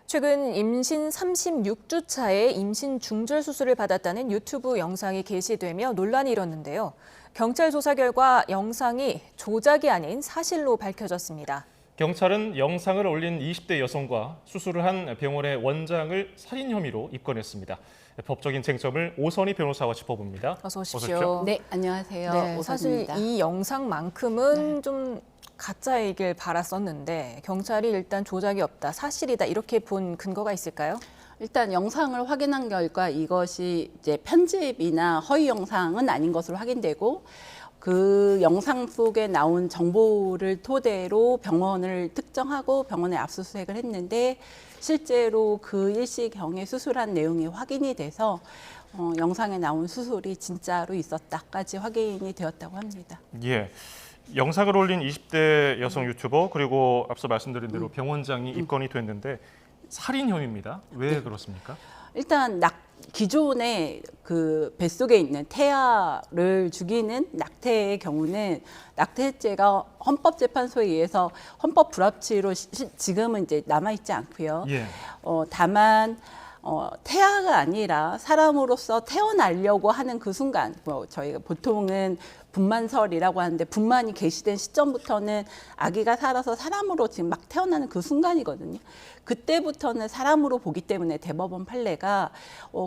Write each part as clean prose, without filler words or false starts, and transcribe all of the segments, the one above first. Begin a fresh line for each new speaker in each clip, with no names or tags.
최근 임신 36주 차에 임신 중절 수술을 받았다는 유튜브 영상이 게시되며 논란이 일었는데요. 경찰 조사 결과 영상이 조작이 아닌 사실로 밝혀졌습니다.
경찰은 영상을 올린 20대 여성과 수술을 한 병원의 원장을 살인 혐의로 입건했습니다. 법적인 쟁점을 오선희 변호사와 짚어봅니다.
어서 오십시오.
네, 안녕하세요.
네, 사실
오선입니다.
이 영상만큼은 좀 가짜이길 바랐었는데 경찰이 일단 조작이 없다, 사실이다 이렇게 본 근거가 있을까요?
일단 영상을 확인한 결과 이것이 이제 편집이나 허위 영상은 아닌 것으로 확인되고 그 영상 속에 나온 정보를 토대로 병원을 특정하고 병원에 압수수색을 했는데 실제로 그 일시경에 수술한 내용이 확인이 돼서 영상에 나온 수술이 진짜로 있었다까지 확인이 되었다고 합니다.
예. 영상을 올린 20대 여성 유튜버 그리고 앞서 말씀드린 대로 병원장이 입건이 됐는데 살인 혐의입니다. 왜 그렇습니까?
일단 기존에 그 뱃속에 있는 태아를 죽이는 낙태의 경우는 낙태죄가 헌법재판소에 의해서 헌법 불합치로 지금은 이제 남아있지 않고요.
예.
다만 태아가 아니라 사람으로서 태어나려고 하는 그 순간, 저희가 보통은 분만설이라고 하는데 분만이 개시된 시점부터는 아기가 살아서 사람으로 지금 막 태어나는 그 순간이거든요. 그때부터는 사람으로 보기 때문에 대법원 판례가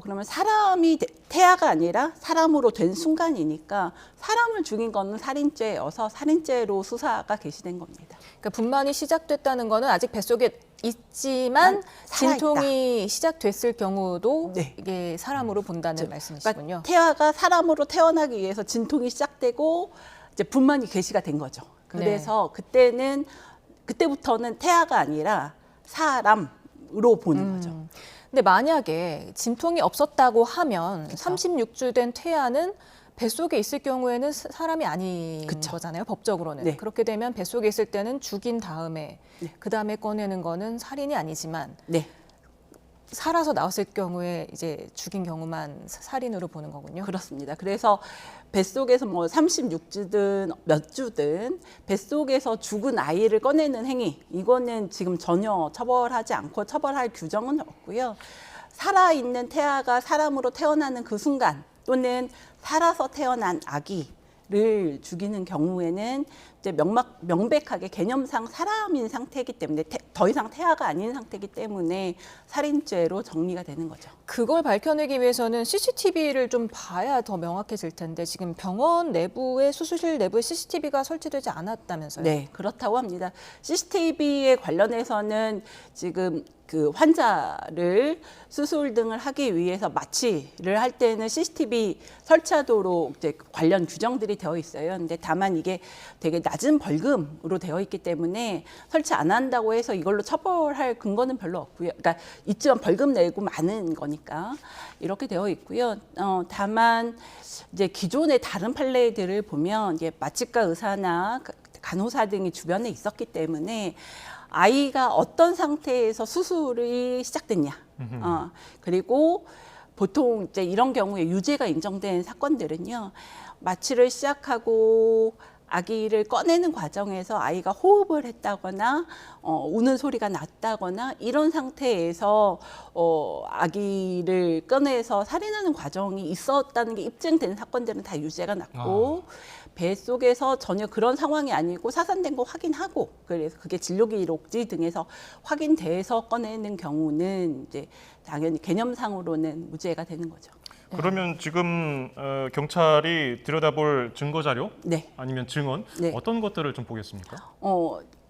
그러면 사람이 태아가 아니라 사람으로 된 순간이니까 사람을 죽인 거는 살인죄여서 살인죄로 수사가 개시된 겁니다.
그러니까 분만이 시작됐다는 거는 아직 뱃속에 있지만 진통이 시작됐을 경우도
네.
이게 사람으로 본다는 말씀이시군요.
그러니까 태아가 사람으로 태어나기 위해서 진통이 시작되고 이제 분만이 개시가 된 거죠. 그래서 그때부터는 태아가 아니라 사람으로 보는 거죠.
근데 만약에 진통이 없었다고 하면
그쵸.
36주 된 태아는 뱃속에 있을 경우에는 사람이 아닌
그쵸.
거잖아요, 법적으로는.
네.
그렇게 되면 뱃속에 있을 때는 죽인 다음에
네.
그다음에 꺼내는 거는 살인이 아니지만
네.
살아서 나왔을 경우에 이제 죽인 경우만 살인으로 보는 거군요.
그렇습니다. 그래서 뱃속에서 36주든 몇 주든 뱃속에서 죽은 아이를 꺼내는 행위, 이거는 지금 전혀 처벌하지 않고 처벌할 규정은 없고요. 살아있는 태아가 사람으로 태어나는 그 순간 또는 살아서 태어난 아기를 죽이는 경우에는 이제 명백하게 개념상 사람인 상태이기 때문에 더 이상 태아가 아닌 상태이기 때문에 살인죄로 정리가 되는 거죠.
그걸 밝혀내기 위해서는 CCTV를 좀 봐야 더 명확해질 텐데 지금 병원 내부에 수술실 내부에 CCTV가 설치되지 않았다면서요?
네, 그렇다고 합니다. CCTV에 관련해서는 지금 그 환자를 수술 등을 하기 위해서 마취를 할 때는 CCTV 설치하도록 이제 관련 규정들이 되어 있어요. 근데 다만 이게 되게 낮은 벌금으로 되어 있기 때문에 설치 안 한다고 해서 이걸로 처벌할 근거는 별로 없고요. 그러니까 있지만 벌금 내고 많은 거니까 이렇게 되어 있고요. 다만 이제 기존의 다른 판례들을 보면 이제 마취과 의사나 간호사 등이 주변에 있었기 때문에 아이가 어떤 상태에서 수술이 시작됐냐. 그리고 보통 이제 이런 경우에 유죄가 인정된 사건들은요, 마취를 시작하고 아기를 꺼내는 과정에서 아이가 호흡을 했다거나 우는 소리가 났다거나 이런 상태에서 아기를 꺼내서 살인하는 과정이 있었다는 게 입증된 사건들은 다 유죄가 났고 뱃속에서 전혀 그런 상황이 아니고 사산된 거 확인하고 그래서 그게 진료기록지 등에서 확인돼서 꺼내는 경우는 이제 당연히 개념상으로는 무죄가 되는 거죠.
그러면 지금 경찰이 들여다볼 증거 자료
네.
아니면 증언
네.
어떤 것들을 좀 보겠습니까?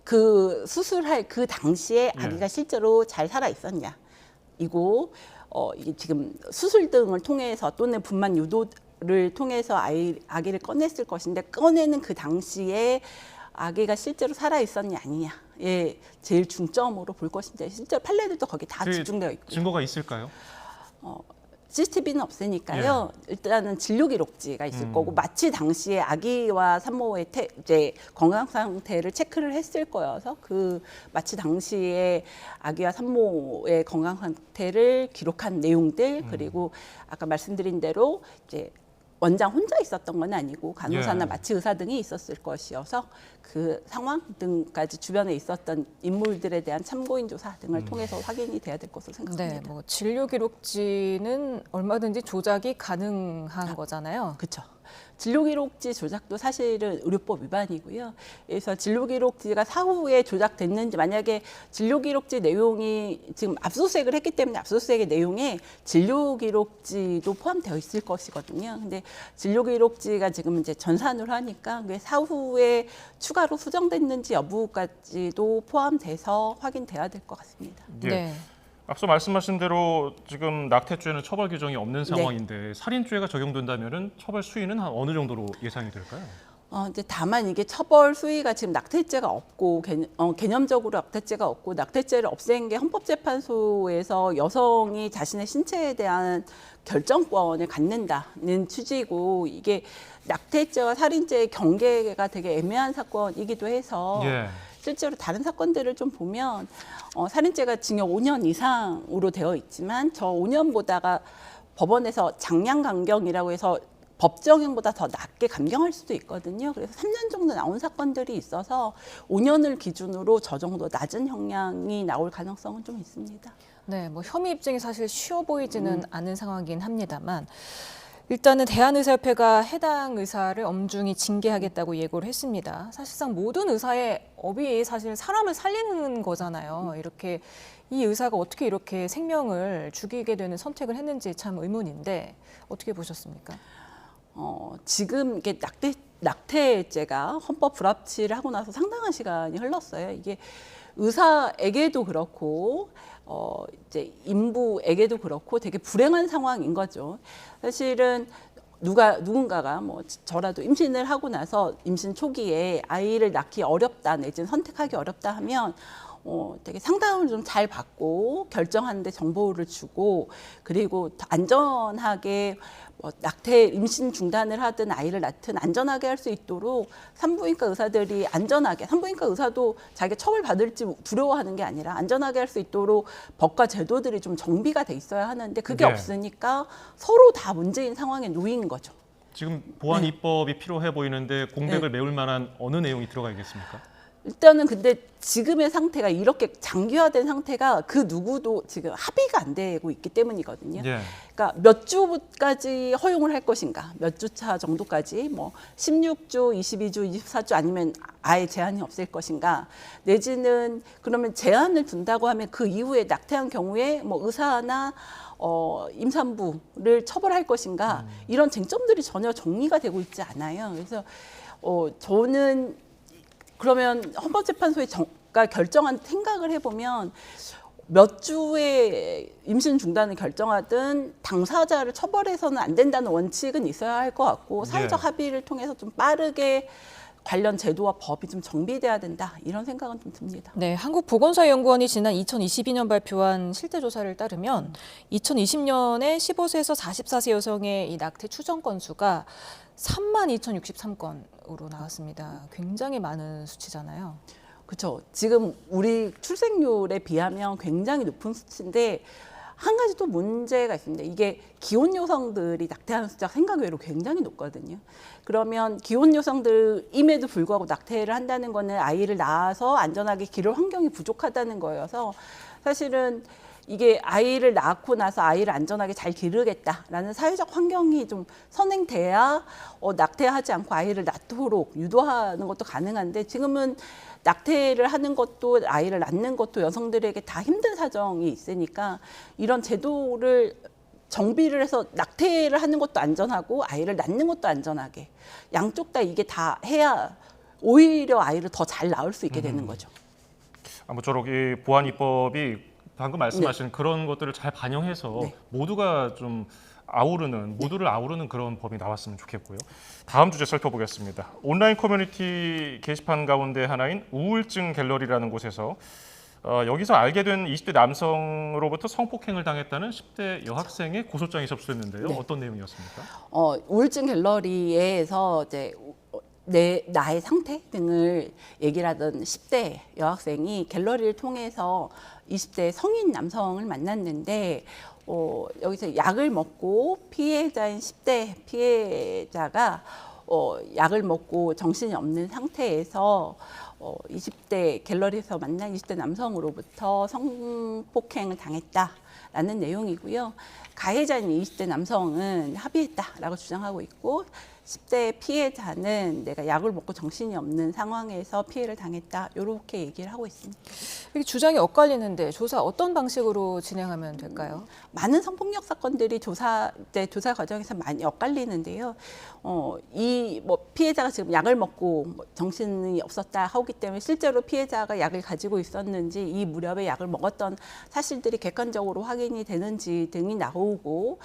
그 수술할 그 당시에 아기가 실제로 잘 살아 있었냐. 이고 이게 지금 수술 등을 통해서 또는 분만 유도를 통해서 아기를 꺼냈을 것인데 꺼내는 그 당시에 아기가 실제로 살아 있었냐 아니냐에 제일 중점으로 볼 것인데 실제로 판례들도 거기 다 집중되어 있고요.
증거가 있을까요?
CCTV는 없으니까요. 일단은 진료 기록지가 있을 거고 마취 당시에 아기와 산모의 이제 건강 상태를 체크를 했을 거여서 그 마취 당시에 아기와 산모의 건강 상태를 기록한 내용들 그리고 아까 말씀드린 대로 이제 원장 혼자 있었던 건 아니고 간호사나
예.
마취 의사 등이 있었을 것이어서 그 상황 등까지 주변에 있었던 인물들에 대한 참고인 조사 등을 통해서 확인이 돼야 될 것으로 생각합니다.
네, 뭐 진료 기록지는 얼마든지 조작이 가능한 거잖아요.
그렇죠. 진료기록지 조작도 사실은 의료법 위반이고요. 그래서 진료기록지가 사후에 조작됐는지 만약에 진료기록지 내용이 지금 압수수색을 했기 때문에 압수수색의 내용에 진료기록지도 포함되어 있을 것이거든요. 근데 진료기록지가 지금 이제 전산으로 하니까 그게 사후에 추가로 수정됐는지 여부까지도 포함돼서 확인돼야 될 것 같습니다.
예.
네.
앞서 말씀하신 대로 지금 낙태죄는 처벌 규정이 없는 상황인데 살인죄가 적용된다면은 처벌 수위는 한 어느 정도로 예상이 될까요?
이제 다만 이게 처벌 수위가 지금 낙태죄가 없고 개념적으로 낙태죄가 없고 낙태죄를 없앤 게 헌법재판소에서 여성이 자신의 신체에 대한 결정권을 갖는다는 취지고 이게 낙태죄와 살인죄의 경계가 되게 애매한 사건이기도 해서
예.
실제로 다른 사건들을 좀 보면 살인죄가 징역 5년 이상으로 되어 있지만 저 5년보다가 법원에서 장량 감경이라고 해서 법정형보다 더 낮게 감경할 수도 있거든요. 그래서 3년 정도 나온 사건들이 있어서 5년을 기준으로 저 정도 낮은 형량이 나올 가능성은 좀 있습니다.
네, 뭐 혐의 입증이 사실 쉬워 보이지는 않은 상황이긴 합니다만 일단은 대한의사협회가 해당 의사를 엄중히 징계하겠다고 예고를 했습니다. 사실상 모든 의사의 업이 사실 사람을 살리는 거잖아요. 이렇게 이 의사가 어떻게 이렇게 생명을 죽이게 되는 선택을 했는지 참 의문인데 어떻게 보셨습니까?
지금 이게 낙태죄가 헌법 불합치를 하고 나서 상당한 시간이 흘렀어요. 이게 의사에게도 그렇고 이제 인부에게도 그렇고 되게 불행한 상황인 거죠. 사실은 누군가가 뭐 저라도 임신을 하고 나서 임신 초기에 아이를 낳기 어렵다 내지는 선택하기 어렵다 하면 되게 상담을 좀 잘 받고 결정하는데 정보를 주고 그리고 안전하게 낙태 임신 중단을 하든 아이를 낳든 안전하게 할 수 있도록 산부인과 의사들이 안전하게 산부인과 의사도 자기가 처벌받을지 두려워하는 게 아니라 안전하게 할 수 있도록 법과 제도들이 좀 정비가 돼 있어야 하는데 그게
네.
없으니까 서로 다 문제인 상황에 놓인 거죠.
지금 보안 입법이 필요해 보이는데 공백을 메울 만한 어느 내용이 들어가 있겠습니까?
일단은 근데 지금의 상태가 이렇게 장기화된 상태가 그 누구도 지금 합의가 안 되고 있기 때문이거든요.
예.
그러니까 몇 주까지 허용을 할 것인가, 몇 주차 정도까지, 뭐 16주, 22주, 24주 아니면 아예 제한이 없을 것인가, 내지는 그러면 제한을 둔다고 하면 그 이후에 낙태한 경우에 뭐 의사나 임산부를 처벌할 것인가 이런 쟁점들이 전혀 정리가 되고 있지 않아요. 그래서 저는 그러면 헌법재판소가 결정한 생각을 해보면 몇 주의 임신 중단을 결정하든 당사자를 처벌해서는 안 된다는 원칙은 있어야 할 것 같고 사회적 합의를 통해서 좀 빠르게 관련 제도와 법이 좀 정비돼야 된다 이런 생각은 좀 듭니다.
네, 한국보건사연구원이 지난 2022년 발표한 실태조사를 따르면 2020년에 15세에서 44세 여성의 이 낙태 추정 건수가 32,063건으로 나왔습니다. 굉장히 많은 수치잖아요.
그렇죠. 지금 우리 출생률에 비하면 굉장히 높은 수치인데 한 가지 또 문제가 있습니다. 이게 기혼 여성들이 낙태하는 숫자가 생각 외로 굉장히 높거든요. 그러면 기혼 여성들임에도 불구하고 낙태를 한다는 거는 아이를 낳아서 안전하게 기를 환경이 부족하다는 거여서 사실은 이게 아이를 낳고 나서 아이를 안전하게 잘 기르겠다라는 사회적 환경이 좀 선행돼야 낙태하지 않고 아이를 낳도록 유도하는 것도 가능한데 지금은 낙태를 하는 것도 아이를 낳는 것도 여성들에게 다 힘든 사정이 있으니까 이런 제도를 정비를 해서 낙태를 하는 것도 안전하고 아이를 낳는 것도 안전하게 양쪽 다 이게 다 해야 오히려 아이를 더 잘 낳을 수 있게 되는 거죠.
아무쪼록 이 보안 입법이 방금 말씀하신 그런 것들을 잘 반영해서 모두가 좀 모두를 아우르는 그런 법이 나왔으면 좋겠고요. 다음 주제 살펴보겠습니다. 온라인 커뮤니티 게시판 가운데 하나인 우울증 갤러리라는 곳에서 여기서 알게 된 20대 남성으로부터 성폭행을 당했다는 10대 여학생의 고소장이 접수됐는데요. 어떤 내용이었습니까?
우울증 갤러리에서 이제 나의 상태 등을 얘기를 하던 10대 여학생이 갤러리를 통해서 20대 성인 남성을 만났는데 여기서 약을 먹고 피해자인 10대 피해자가 약을 먹고 정신이 없는 상태에서 20대 갤러리에서 만난 20대 남성으로부터 성폭행을 당했다라는 내용이고요. 가해자인 20대 남성은 합의했다라고 주장하고 있고 10대 피해자는 내가 약을 먹고 정신이 없는 상황에서 피해를 당했다 이렇게 얘기를 하고 있습니다.
이게 주장이 엇갈리는데 조사 어떤 방식으로 진행하면 될까요?
많은 성폭력 사건들이 조사 과정에서 많이 엇갈리는데요. 이 피해자가 지금 약을 먹고 정신이 없었다 하기 때문에 실제로 피해자가 약을 가지고 있었는지 이 무렵에 약을 먹었던 사실들이 객관적으로 확인이 되는지 등이 나오고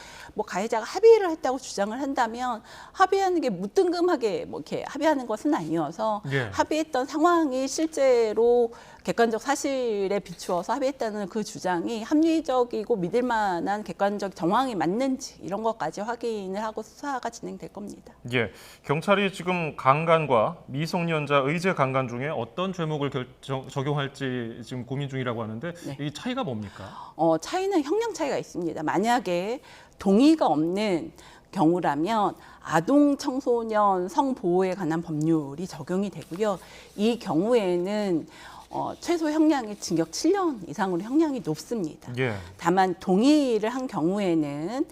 가해자가 합의를 했다고 주장을 한다면 합의하는 게 무뜬금하게 이렇게 합의하는 것은 아니어서
예.
합의했던 상황이 실제로 객관적 사실에 비추어서 합의했다는 그 주장이 합리적이고 믿을 만한 객관적 정황이 맞는지 이런 것까지 확인을 하고 수사가 진행될 겁니다.
예, 경찰이 지금 강간과 미성년자 의제 강간 중에 어떤 죄목을 적용할지 지금 고민 중이라고 하는데
네.
이 차이가 뭡니까?
차이는 형량 차이가 있습니다. 만약에 동의가 없는 경우라면 아동 청소년 성보호에 관한 법률이 적용이 되고요. 이 경우에는 최소 형량이 징역 7년 이상으로 형량이 높습니다.
예.
다만 동의를 한 경우에는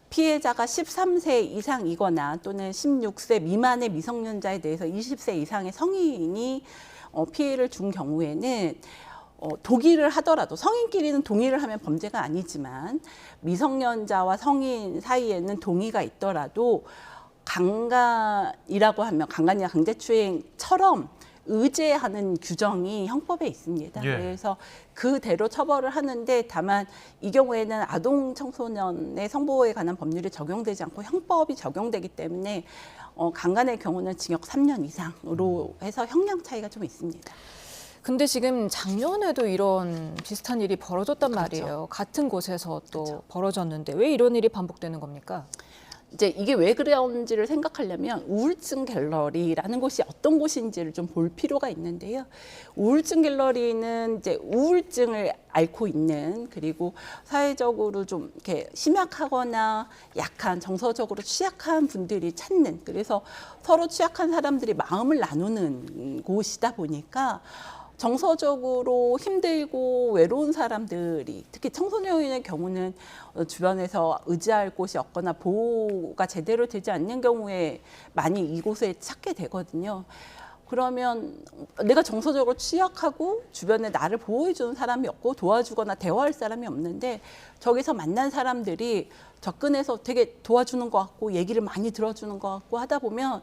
피해자가 13세 이상이거나 또는 16세 미만의 미성년자에 대해서 20세 이상의 성인이 피해를 준 경우에는 동의를 하더라도 성인끼리는 동의를 하면 범죄가 아니지만 미성년자와 성인 사이에는 동의가 있더라도 강간이라고 하면 강간이나 강제추행처럼 의제하는 규정이 형법에 있습니다.
예.
그래서 그대로 처벌을 하는데 다만 이 경우에는 아동 청소년의 성보호에 관한 법률이 적용되지 않고 형법이 적용되기 때문에 강간의 경우는 징역 3년 이상으로 해서 형량 차이가 좀 있습니다.
근데 지금 작년에도 이런 비슷한 일이 벌어졌단 말이에요. 같은 곳에서 또 벌어졌는데 왜 이런 일이 반복되는 겁니까?
이제 이게 왜 그런지를 생각하려면 우울증 갤러리라는 곳이 어떤 곳인지를 좀 볼 필요가 있는데요. 우울증 갤러리는 이제 우울증을 앓고 있는 그리고 사회적으로 좀 이렇게 심약하거나 약한 정서적으로 취약한 분들이 찾는 그래서 서로 취약한 사람들이 마음을 나누는 곳이다 보니까 정서적으로 힘들고 외로운 사람들이 특히 청소년의 경우는 주변에서 의지할 곳이 없거나 보호가 제대로 되지 않는 경우에 많이 이곳에 찾게 되거든요. 그러면 내가 정서적으로 취약하고 주변에 나를 보호해주는 사람이 없고 도와주거나 대화할 사람이 없는데 저기서 만난 사람들이 접근해서 되게 도와주는 것 같고 얘기를 많이 들어주는 것 같고 하다 보면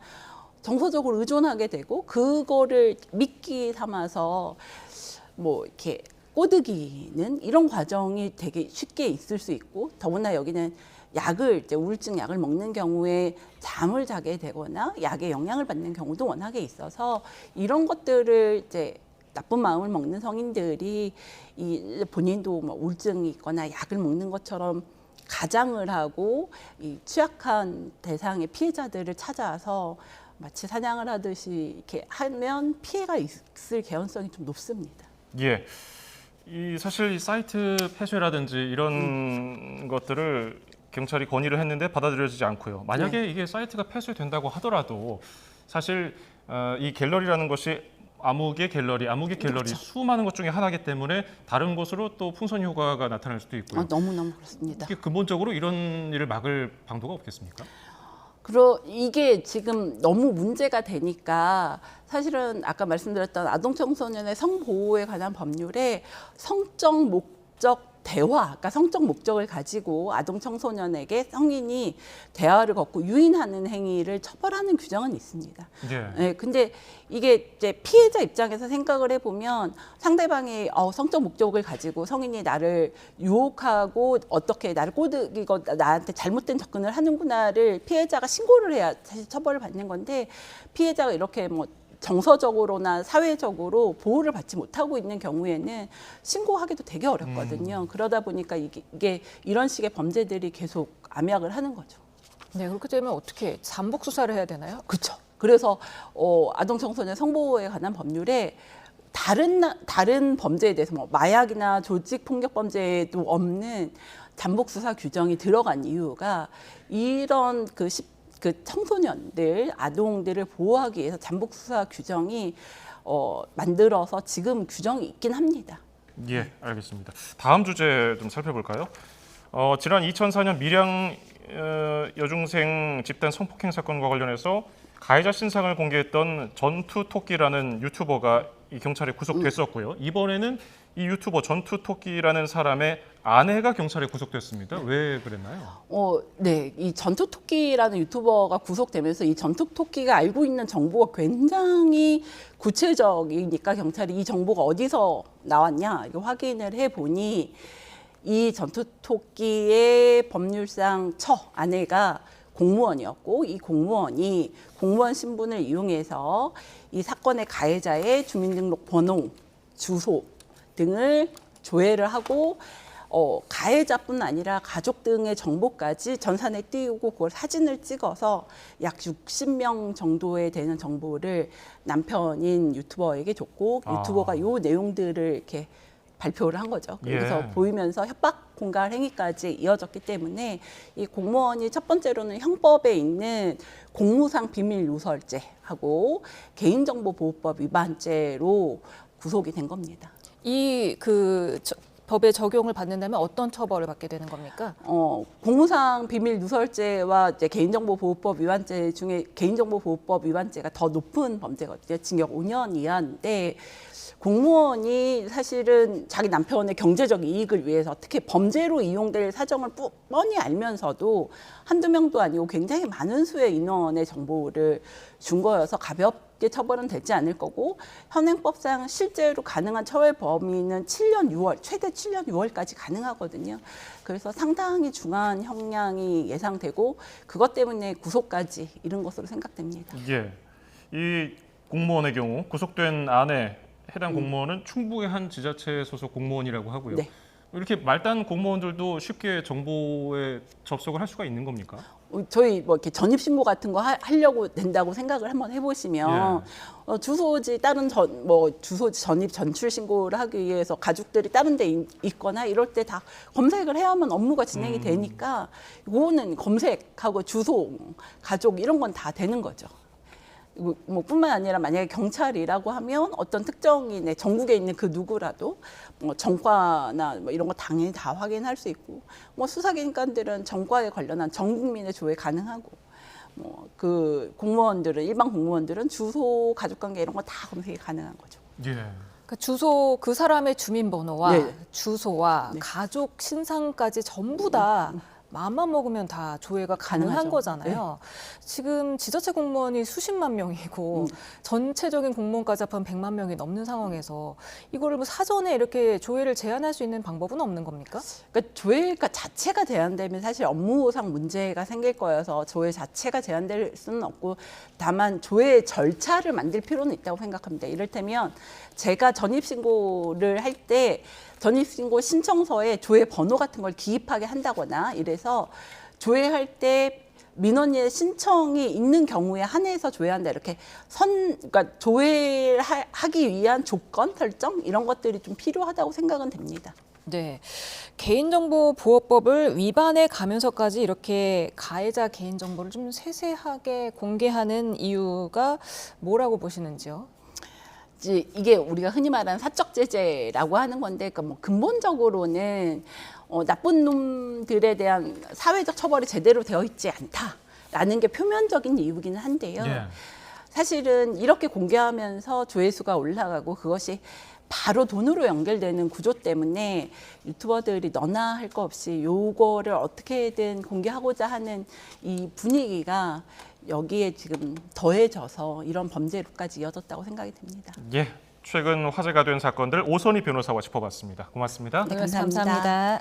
정서적으로 의존하게 되고 그거를 미끼 삼아서 이렇게 꼬드기는 이런 과정이 되게 쉽게 있을 수 있고 더구나 여기는 이제 우울증 약을 먹는 경우에 잠을 자게 되거나 약의 영향을 받는 경우도 워낙에 있어서 이런 것들을 이제 나쁜 마음을 먹는 성인들이 본인도 우울증이 있거나 약을 먹는 것처럼 가장을 하고 이 취약한 대상의 피해자들을 찾아서 마치 사냥을 하듯이 이렇게 하면 피해가 있을 개연성이 좀 높습니다.
예. 사실 이 사이트 폐쇄라든지 이런 것들을 경찰이 건의를 했는데 받아들여지지 않고요. 만약에 이게 사이트가 폐쇄된다고 하더라도 사실 이 갤러리라는 것이 아무개 갤러리
그렇죠.
수많은 것 중에 하나이기 때문에 다른 곳으로 또 풍선 효과가 나타날 수도 있고요.
너무너무 그렇습니다.
이게 근본적으로 이런 일을 막을 방도가 없겠습니까?
이게 지금 너무 문제가 되니까 사실은 아까 말씀드렸던 아동 청소년의 성보호에 관한 법률에 성적 목적 대화, 그러니까 성적 목적을 가지고 아동 청소년에게 성인이 대화를 걷고 유인하는 행위를 처벌하는 규정은 있습니다.
예.
네, 근데 이게 이제 피해자 입장에서 생각을 해보면 상대방이 성적 목적을 가지고 성인이 나를 유혹하고 어떻게 나를 꼬드기고 나한테 잘못된 접근을 하는구나를 피해자가 신고를 해야 사실 처벌을 받는 건데 피해자가 이렇게 정서적으로나 사회적으로 보호를 받지 못하고 있는 경우에는 신고하기도 되게 어렵거든요. 그러다 보니까 이게 이런 식의 범죄들이 계속 암약을 하는 거죠.
네, 그렇게 되면 어떻게 잠복 수사를 해야 되나요?
그렇죠. 그래서 아동 청소년 성보호에 관한 법률에 다른 범죄에 대해서 뭐 마약이나 조직 폭력 범죄에도 없는 잠복 수사 규정이 들어간 이유가 이런 그 청소년들, 아동들을 보호하기 위해서 잠복 수사 규정이 만들어서 지금 규정이 있긴 합니다.
예, 알겠습니다. 다음 주제 좀 살펴볼까요? 지난 2004년 밀양 여중생 집단 성폭행 사건과 관련해서 가해자 신상을 공개했던 전투토끼라는 유튜버가 이 경찰에 구속됐었고요. 이번에는 이 유튜버 전투토끼라는 사람의 아내가 경찰에 구속됐습니다. 왜 그랬나요?
네, 이 전투토끼라는 유튜버가 구속되면서 이 전투토끼가 알고 있는 정보가 굉장히 구체적이니까 경찰이 이 정보가 어디서 나왔냐 이거 확인을 해보니 이 전투토끼의 법률상 아내가 공무원이었고 이 공무원이 공무원 신분을 이용해서 이 사건의 가해자의 주민등록번호, 주소 등을 조회를 하고 가해자뿐 아니라 가족 등의 정보까지 전산에 띄우고 그걸 사진을 찍어서 약 60명 정도에 되는 정보를 남편인 유튜버에게 줬고 유튜버가 요 내용들을 이렇게 발표를 한 거죠. 그래서 보이면서 협박 공갈 행위까지 이어졌기 때문에 이 공무원이 첫 번째로는 형법에 있는 공무상 비밀 누설죄하고 개인정보보호법 위반죄로 구속이 된 겁니다.
이 법의 적용을 받는다면 어떤 처벌을 받게 되는 겁니까?
공무상 비밀 누설죄와 이제 개인정보보호법 위반죄 중에 개인정보보호법 위반죄가 더 높은 범죄거든요. 징역 5년 이하인데 공무원이 사실은 자기 남편의 경제적 이익을 위해서 특히 범죄로 이용될 사정을 뻔히 알면서도 한두 명도 아니고 굉장히 많은 수의 인원의 정보를 준 거여서 가볍게 처벌은 되지 않을 거고 현행법상 실제로 가능한 처벌 범위는 7년 6월, 최대 7년 6월까지 가능하거든요. 그래서 상당히 중한 형량이 예상되고 그것 때문에 구속까지 이른 것으로 생각됩니다.
예, 이 공무원의 경우 구속된 아내 해당 공무원은 충북의 한 지자체 소속 공무원이라고 하고요.
네.
이렇게 말단 공무원들도 쉽게 정보에 접속을 할 수가 있는 겁니까?
저희 뭐 이렇게 전입 신고 같은 거 하려고 된다고 생각을 한번 해보시면 주소지 주소지 전입 전출 신고를 하기 위해서 가족들이 다른 데 있거나 이럴 때 다 검색을 해야만 업무가 진행이 되니까 이거는 검색하고 주소, 가족 이런 건 다 되는 거죠. 뭐 뿐만 아니라 만약에 경찰이라고 하면 어떤 특정인의 전국에 있는 그 누구라도 뭐 전과나 뭐 이런 거 당연히 다 확인할 수 있고 뭐 수사기관들은 전과에 관련한 전 국민의 조회 가능하고 뭐 그 공무원들은 일반 공무원들은 주소, 가족관계 이런 거 다 검색이 가능한 거죠.
예.
그러니까 주소 그 사람의 주민번호와
네.
주소와
네.
가족 신상까지 전부 다 마음만 먹으면 다 조회가 가능한
가능하죠.
거잖아요. 지금 지자체 공무원이 수십만 명이고 전체적인 공무원까지 합하면 100만 명이 넘는 상황에서 이거를 뭐 사전에 이렇게 조회를 제한할 수 있는 방법은 없는 겁니까?
그러니까 조회가 자체가 제한되면 사실 업무상 문제가 생길 거여서 조회 자체가 제한될 수는 없고 다만 조회 절차를 만들 필요는 있다고 생각합니다. 이를테면 제가 전입신고를 할 때 전입신고 신청서에 조회 번호 같은 걸 기입하게 한다거나 이래서 조회할 때 민원인의 신청이 있는 경우에 한해서 조회한다 이렇게 그러니까 조회하기 위한 조건 설정 이런 것들이 좀 필요하다고 생각은 됩니다.
네, 개인정보보호법을 위반해 가면서까지 이렇게 가해자 개인정보를 좀 세세하게 공개하는 이유가 뭐라고 보시는지요?
이게 우리가 흔히 말하는 사적 제재라고 하는 건데, 그러니까 뭐 근본적으로는 나쁜 놈들에 대한 사회적 처벌이 제대로 되어 있지 않다라는 게 표면적인 이유기는 한데요.
예.
사실은 이렇게 공개하면서 조회수가 올라가고 그것이 바로 돈으로 연결되는 구조 때문에 유튜버들이 너나 할 거 없이 요거를 어떻게든 공개하고자 하는 이 분위기가 여기에 지금 더해져서 이런 범죄로까지 이어졌다고 생각이 됩니다.
예, 최근 화제가 된 사건들 오선희 변호사와 짚어봤습니다. 고맙습니다.
네,
감사합니다.